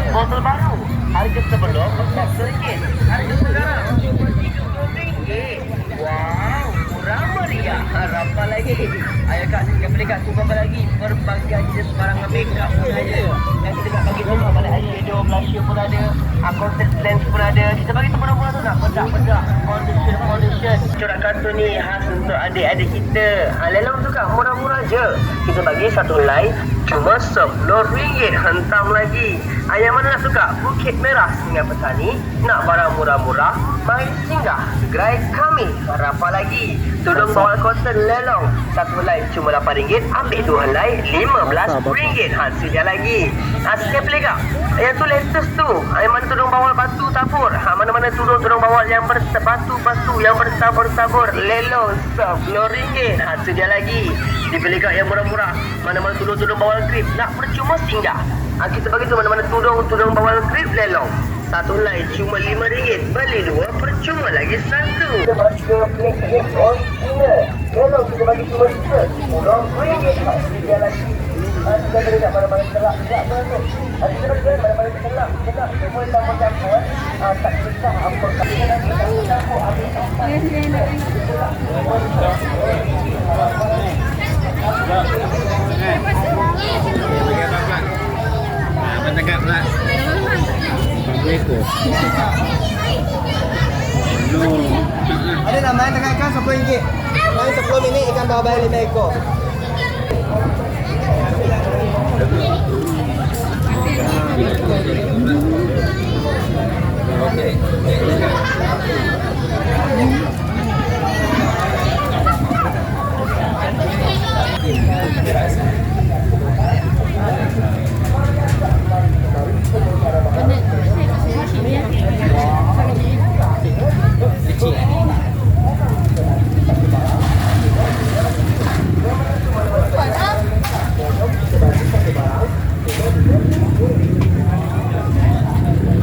Botol baru. Harga sebelum RM4. Harga sekarang RM30. Wow, murah meriah. Apa lagi? Ayo kak, yang beli kat tu berapa lagi? Berbagai jenis barang makeup pun ada. Yang kita nak bagi semua, ada eyeshadow, blusher pun ada, contact lens pun ada. Kita bagi tu murah-murah tu nak bedak-bedak. Foundation. Corak kartun ni khas untuk adik-adik kita. Lelong tu kak, murah-murah je. Kita bagi satu helai cuma RM10. Hentam lagi. Yang mana nak suka? Bukit Merah Sungai Petani. Nak barang murah-murah? Mari singgah gerai kami. Apa lagi? Tudung bawal cotton lelong. Satu helai cuma RM8. Ambil dua helai RM15. Sedia lagi. Sikit pilih kak. Yang tu latest tu. Yang mana tudung bawal batu tabur. Mana-mana tudung bawal yang berbatu-batu, yang bertabur-tabur. Lelong RM10. Sedia lagi. Dibeli kak yang murah-murah. Mana-mana tudung bawal grip. Nak percuma singgah. Kita bagi tu mana-mana tudung bawal grip lelong. Satu helai cuma RM5. Beli dua percuma lagi satu. Kita bagi plate original. Lelong kita bagi cuma RM10. Sedia lagi. Kita beri kat mana-mana telak. Tidak masuk. Kita bagi mana-mana telak. Telak semua campur-campur. Tak kisah apa. Kita lagi campur-campur. Apa tegak pula? Apa ekor? No. Ada namanya tengah ikan RM10. Main 10 minit ikan babai 5 ekor.